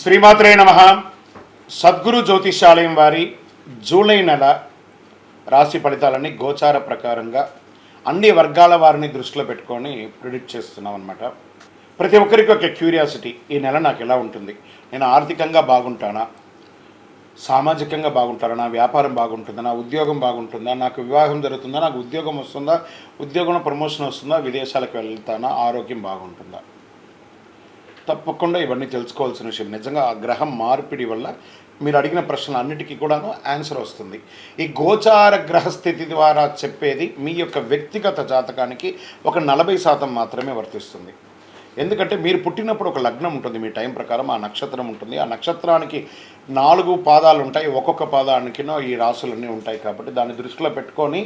శ్రీమాత్రే నమః. సద్గురు జ్యోతిషాలయం వారి జూలై నెల రాశి ఫలితాలన్నీ గోచార ప్రకారంగా అన్ని వర్గాల వారిని దృష్టిలో పెట్టుకొని ప్రిడిక్ట్ చేస్తున్నాం అనమాట. ప్రతి ఒక్కరికి ఒక క్యూరియాసిటీ, ఈ నెల నాకు ఎలా ఉంటుంది, నేను ఆర్థికంగా బాగుంటానా, సామాజికంగా బాగుంటానా, నా వ్యాపారం బాగుంటుందా, నా ఉద్యోగం బాగుంటుందా, నాకు వివాహం జరుగుతుందా, నాకు ఉద్యోగం వస్తుందా, ఉద్యోగంలో ప్రమోషన్ వస్తుందా, విదేశాలకు వెళ్తానా, ఆరోగ్యం బాగుంటుందా. తప్పకుండా ఇవన్నీ తెలుసుకోవాల్సిన విషయం. నిజంగా ఆ గ్రహం మార్పిడి వల్ల మీరు అడిగిన ప్రశ్నలు అన్నిటికీ కూడాను ఆన్సర్ వస్తుంది. ఈ గోచార గ్రహస్థితి ద్వారా చెప్పేది మీ యొక్క వ్యక్తిగత జాతకానికి ఒక 40% మాత్రమే వర్తిస్తుంది. ఎందుకంటే మీరు పుట్టినప్పుడు ఒక లగ్నం ఉంటుంది, మీ టైం ప్రకారం ఆ నక్షత్రం ఉంటుంది. ఆ నక్షత్రానికి 4 పాదాలు ఉంటాయి, ఒక్కొక్క పాదానికినో ఈ రాసులన్నీ ఉంటాయి. కాబట్టి దాన్ని దృష్టిలో పెట్టుకొని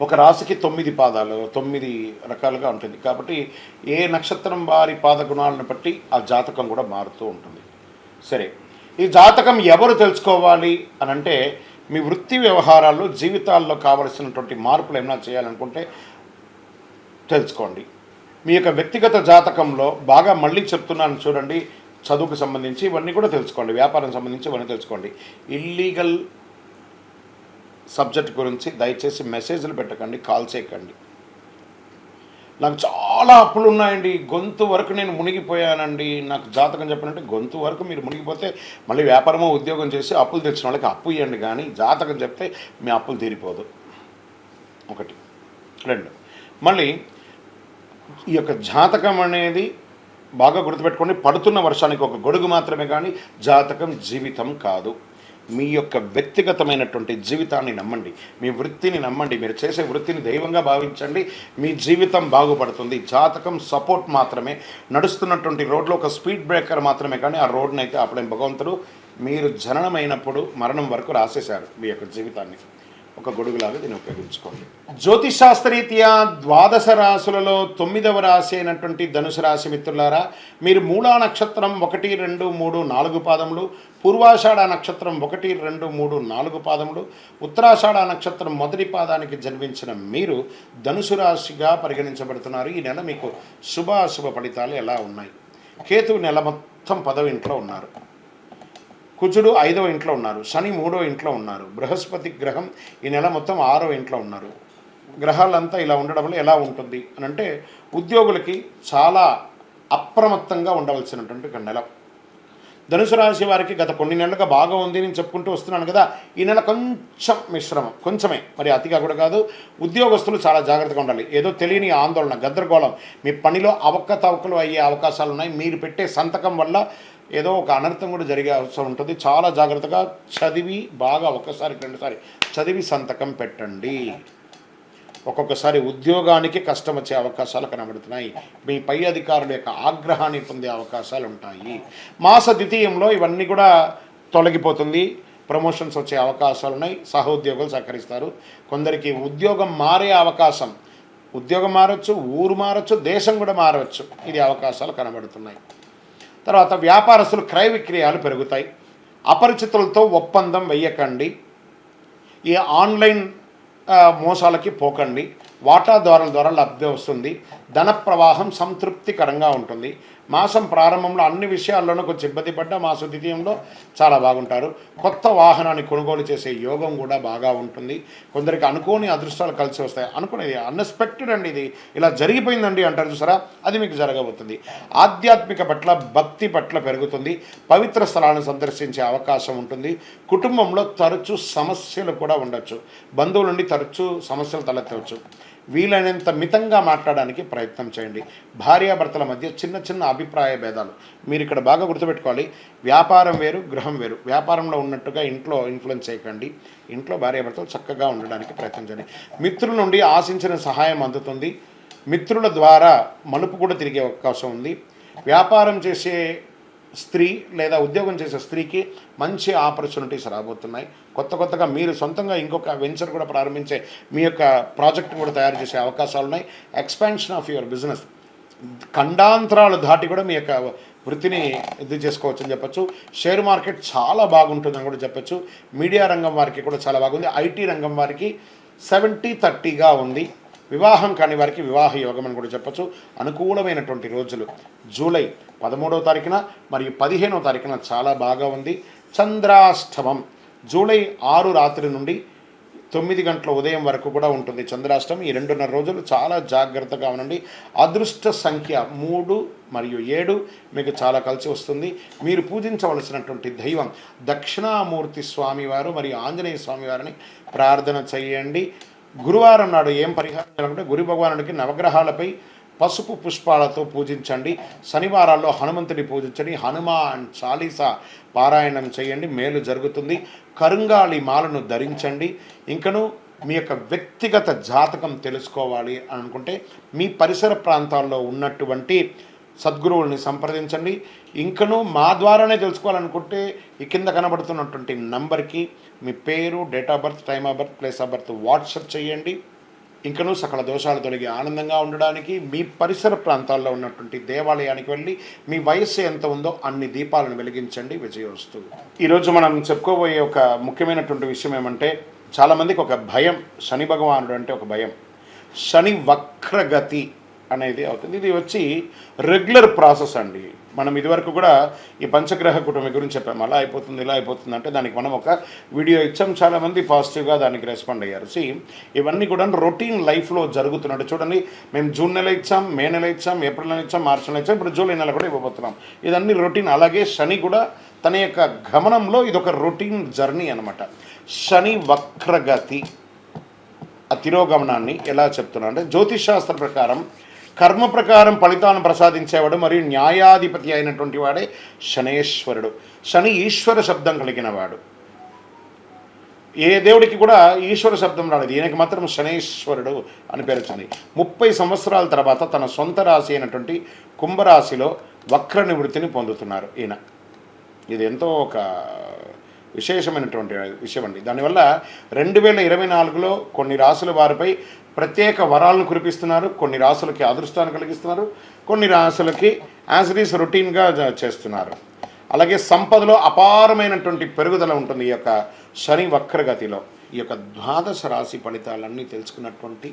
ఒక రాశికి 9 పాదాలు, 9 రకాలుగా ఉంటుంది. కాబట్టి ఏ నక్షత్రం వారి పాద గుణాలను బట్టి ఆ జాతకం కూడా మారుతూ ఉంటుంది. సరే, ఈ జాతకం ఎవరు తెలుసుకోవాలి అని అంటే, మీ వృత్తి వ్యవహారాల్లో జీవితాల్లో కావలసినటువంటి మార్పులు ఏమైనా చేయాలనుకుంటే తెలుసుకోండి. మీ యొక్క వ్యక్తిగత జాతకంలో బాగా మళ్ళీ చెప్తున్నాను చూడండి, చదువుకు సంబంధించి ఇవన్నీ కూడా తెలుసుకోండి, వ్యాపారం సంబంధించి ఇవన్నీ తెలుసుకోండి. ఇల్లీగల్ సబ్జెక్ట్ గురించి దయచేసి మెసేజ్లు పెట్టకండి, కాల్ చేయకండి. నాకు చాలా అప్పులు ఉన్నాయండి, గొంతు వరకు నేను మునిగిపోయానండి, నాకు జాతకం చెప్పాలంటే గొంతు వరకు మీరు మునిగిపోతే మళ్ళీ వ్యాపారమో ఉద్యోగం చేసి అప్పులు తెచ్చిన వాళ్ళకి అప్పు ఇవ్వండి, కానీ జాతకం చెప్తే మీ అప్పులు తీరిపోదు. 1, 2 మళ్ళీ ఈ యొక్క జాతకం అనేది బాగా గుర్తుపెట్టుకోండి. పడుతున్న వర్షానికి ఒక గొడుగు మాత్రమే, కానీ జాతకం జీవితం కాదు. మీ యొక్క వ్యక్తిగతమైనటువంటి జీవితాన్ని నమ్మండి, మీ వృత్తిని నమ్మండి, మీరు చేసే వృత్తిని దైవంగా భావించండి, మీ జీవితం బాగుపడుతుంది. జాతకం సపోర్ట్ మాత్రమే, నడుస్తున్నటువంటి రోడ్లో ఒక స్పీడ్ బ్రేకర్ మాత్రమే, కానీ ఆ రోడ్ని అయితే అప్పుడే భగవంతుడు మీరు జననమైనప్పుడు మరణం వరకు రాసేశారు మీ యొక్క జీవితాన్ని. ఒక గొడుగులాగా దీన్ని ఉపయోగించుకోండి. జ్యోతిషాస్త్రరీత్యా 12 రాశులలో 9వ రాశి అయినటువంటి ధనుసు రాశి మిత్రులారా, మీరు మూలా నక్షత్రం 1, 2, 3, 4 పాదములు, పూర్వాషాఢ నక్షత్రం 1, 2, 3, 4 పాదములు, ఉత్తరాషాఢ నక్షత్రం మొదటి పాదానికి జన్మించిన మీరు ధనుసు రాశిగా పరిగణించబడుతున్నారు. ఈ నెల మీకు శుభాశుభ ఫలితాలు ఎలా ఉన్నాయి? కేతువు నెల మొత్తం 10వ ఇంట్లో ఉన్నారు, కుజుడు 5వ ఇంట్లో ఉన్నారు, శని 3వ ఇంట్లో ఉన్నారు, బృహస్పతి గ్రహం ఈ నెల మొత్తం 6వ ఇంట్లో ఉన్నారు. గ్రహాలంతా ఇలా ఉండడం వల్ల ఎలా ఉంటుంది అని అంటే, ఉద్యోగులకి చాలా అప్రమత్తంగా ఉండవలసినటువంటి ఒక నెల. ధనుసు రాశి వారికి గత కొన్ని నెలలుగా బాగా ఉంది నేను చెప్పుకుంటూ వస్తున్నాను కదా, ఈ నెల కొంచెం మిశ్రమం, కొంచెమే, మరి అతిగా కూడా కాదు. ఉద్యోగస్తులు చాలా జాగ్రత్తగా ఉండాలి. ఏదో తెలియని ఆందోళన, గందరగోళం, మీ పనిలో అవకతవకలు అయ్యే అవకాశాలు ఉన్నాయి. మీరు పెట్టే సంతకం వల్ల ఏదో ఒక అనర్థం కూడా జరిగే అవసరం ఉంటుంది. చాలా జాగ్రత్తగా చదివి, బాగా ఒకసారి 2 సారి చదివి సంతకం పెట్టండి. ఒక్కొక్కసారి ఉద్యోగానికి కష్టం వచ్చే అవకాశాలు కనబడుతున్నాయి. మీ పై అధికారుల యొక్క ఆగ్రహాన్ని పొందే అవకాశాలు ఉంటాయి. మాస ద్వితీయంలో ఇవన్నీ కూడా తొలగిపోతుంది. ప్రమోషన్స్ వచ్చే అవకాశాలు ఉన్నాయి. సహోద్యోగులు సహకరిస్తారు. కొందరికి ఉద్యోగం మారే అవకాశం, ఉద్యోగం మారచ్చు, ఊరు మారచ్చు, దేశం కూడా మారవచ్చు. ఇది అవకాశాలు కనబడుతున్నాయి. తర్వాత వ్యాపారస్తులు క్రయ విక్రయాలు పెరుగుతాయి. అపరిచితులతో ఒప్పందం వెయ్యకండి. ఈ ఆన్లైన్ మోసాలకి పోకండి. వాటాదారుల ద్వారా లబ్ధి వస్తుంది. ధన ప్రవాహం సంతృప్తికరంగా ఉంటుంది. మాసం ప్రారంభంలో అన్ని విషయాల్లోనూ కొంచెం ఇబ్బంది పడ్డా మాస ద్వితీయంలో చాలా బాగుంటారు. కొత్త వాహనాన్ని కొనుగోలు చేసే యోగం కూడా బాగా ఉంటుంది. కొందరికి అనుకోని అదృష్టాలు కలిసి వస్తాయి. అనుకునేది అన్ఎక్స్పెక్టెడ్ అండి, ఇది ఇలా జరిగిపోయిందండి అంటారు చూసారా, అది మీకు జరగబోతుంది. ఆధ్యాత్మిక పట్ల, భక్తి పట్ల పెరుగుతుంది. పవిత్ర స్థలాలను సందర్శించే అవకాశం ఉంటుంది. కుటుంబంలో తరచూ సమస్యలు కూడా ఉండొచ్చు. బంధువుల నుండి తరచూ సమస్యలు తలెత్తవచ్చు. వీలైనంత మితంగా మాట్లాడడానికి ప్రయత్నం చేయండి. భార్యాభర్తల మధ్య చిన్న చిన్న అభిప్రాయ భేదాలు మీరు ఇక్కడ బాగా గుర్తుపెట్టుకోవాలి. వ్యాపారం వేరు, గృహం వేరు. వ్యాపారంలో ఉన్నట్టుగా ఇంట్లో ఇన్ఫ్లుయెన్స్ చేయకండి. ఇంట్లో భార్యాభర్తలు చక్కగా ఉండడానికి ప్రయత్నం చేయండి. మిత్రుల నుండి ఆశించిన సహాయం అందుతుంది. మిత్రుల ద్వారా మలుపు కూడా తిరిగే అవకాశం ఉంది. వ్యాపారం చేసే స్త్రీ లేదా ఉద్యోగం చేసే స్త్రీకి మంచి ఆపర్చునిటీస్ రాబోతున్నాయి. కొత్తగా మీరు సొంతంగా ఇంకొక వెంచర్ కూడా ప్రారంభించే, మీ యొక్క ప్రాజెక్ట్ కూడా తయారు చేసే అవకాశాలు ఉన్నాయి. ఎక్స్పాన్షన్ ఆఫ్ యువర్ బిజినెస్, ఖండాంతరాలు దాటి కూడా మీ యొక్క వృత్తిని ఇది చేసుకోవచ్చు అని చెప్పచ్చు. షేర్ మార్కెట్ చాలా బాగుంటుందని కూడా చెప్పచ్చు. మీడియా రంగం వారికి కూడా చాలా బాగుంది. ఐటీ రంగం వారికి 70-30గా ఉంది. వివాహం కాని వారికి వివాహ యోగం అని కూడా చెప్పచ్చు. అనుకూలమైనటువంటి రోజులు జూలై 13వ తారీఖున మరియు 15వ తారీఖున చాలా బాగా ఉంది. చంద్రాష్టమం జూలై 6 రాత్రి నుండి 9 గంటల ఉదయం వరకు కూడా ఉంటుంది చంద్రాష్టమి. ఈ 2.5 రోజులు చాలా జాగ్రత్తగా ఉండండి. అదృష్ట సంఖ్య 3 మరియు 7 మీకు చాలా కలిసి వస్తుంది. మీరు పూజించవలసినటువంటి దైవం దక్షిణామూర్తి స్వామివారు మరియు ఆంజనేయ స్వామివారిని ప్రార్థన చేయండి. గురువారం నాడు ఏం పరిహారం చేయాలంటే గురు భగవానుడికి నవగ్రహాలపై పసుపు పుష్పాలతో పూజించండి. శనివారాల్లో హనుమంతుని పూజించండి. హనుమాన్ చాలీసా పారాయణం చేయండి, మేలు జరుగుతుంది. కరుంగాళి మాలను ధరించండి. ఇంకను మీ యొక్క వ్యక్తిగత జాతకం తెలుసుకోవాలి అని అనుకుంటే మీ పరిసర ప్రాంతాల్లో ఉన్నటువంటి సద్గురువుల్ని సంప్రదించండి. ఇంకను మా ద్వారానే తెలుసుకోవాలనుకుంటే ఈ కింద కనబడుతున్నటువంటి నంబర్కి మీ పేరు, date of birth, time of birth, place of birth WhatsApp చేయండి. ఇంకనూ సకల దోషాలు తొలగి ఆనందంగా ఉండడానికి మీ పరిసర ప్రాంతాల్లో ఉన్నటువంటి దేవాలయానికి వెళ్ళి మీ వయస్సు ఎంత ఉందో అన్ని దీపాలను వెలిగించండి. విజయోస్తు. ఈరోజు మనం చెప్పుకోబోయే ఒక ముఖ్యమైనటువంటి విషయం ఏమంటే, చాలామందికి ఒక భయం, శని భగవానుడు అంటే ఒక భయం. శని వక్రగతి అనేది అవుతుంది. ఇది వచ్చి రెగ్యులర్ ప్రాసెస్ అండి. మనం ఇదివరకు కూడా ఈ పంచగ్రహ కుటుంబం గురించి చెప్పాము. అలా అయిపోతుంది, ఇలా అయిపోతుంది అంటే దానికి మనం ఒక వీడియో ఇచ్చాం. చాలామంది పాజిటివ్గా దానికి రెస్పాండ్ అయ్యారు. ఇవన్నీ కూడా రొటీన్ లైఫ్లో జరుగుతున్నట్టు చూడండి. మేము జూన్ నెల ఇచ్చాం, మే నెల ఇచ్చాం, ఏప్రిల్ నెల ఇచ్చాం, మార్చి నెల ఇచ్చాం, ఇప్పుడు జూలై నెల కూడా ఇవ్వబోతున్నాం. ఇదన్నీ రొటీన్. అలాగే శని కూడా తన యొక్క గమనంలో ఇదొక రొటీన్ జర్నీ అనమాట. శని వక్రగతి ఆ తిరోగమనాన్ని ఎలా చెప్తున్నా అంటే, జ్యోతిష్ శాస్త్ర ప్రకారం కర్మ ప్రకారం ఫలితాలను ప్రసాదించేవాడు మరియు న్యాయాధిపతి అయినటువంటి వాడే శనేశ్వరుడు. శని ఈశ్వర శబ్దం కలిగిన వాడు. ఏ దేవుడికి కూడా ఈశ్వర శబ్దం రాలేదు, ఈయనకి మాత్రం శనేశ్వరుడు అని పేరు వచ్చింది. 30 సంవత్సరాల తర్వాత తన సొంత రాశి అయినటువంటి కుంభరాశిలో వక్ర నివృత్తిని పొందుతున్నారు ఈయన. ఇది ఎంతో ఒక విశేషమైనటువంటి విషయం అండి. దానివల్ల 2024లో కొన్ని రాశుల వారిపై ప్రత్యేక వరాలను కురిపిస్తున్నారు. కొన్ని రాశులకి అదృష్టాన్ని కలిగిస్తున్నారు. కొన్ని రాశులకి యాజ్ ఇట్ ఈస్ రొటీన్గా చేస్తున్నారు. అలాగే సంపదలో అపారమైనటువంటి పెరుగుదల ఉంటుంది ఈ యొక్క శని వక్రగతిలో. ఈ యొక్క ద్వాదశ రాశి ఫలితాలన్నీ తెలుసుకున్నటువంటి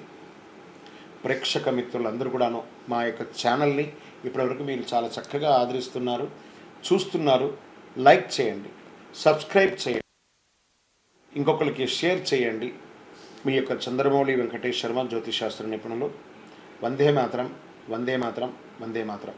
ప్రేక్షక మిత్రులందరూ కూడాను మా యొక్క ఛానల్ని ఇప్పటివరకు మీరు చాలా చక్కగా ఆదరిస్తున్నారు, చూస్తున్నారు. లైక్ చేయండి, సబ్స్క్రైబ్ చేయండి, ఇంకొకరికి షేర్ చేయండి. మీ యొక్క చంద్రమౌళి వెంకటేష్ శర్మ జ్యోతిష్ శాస్త్ర నిపుణులు. వందే మాతరం, వందే మాతరం, వందే మాతరం.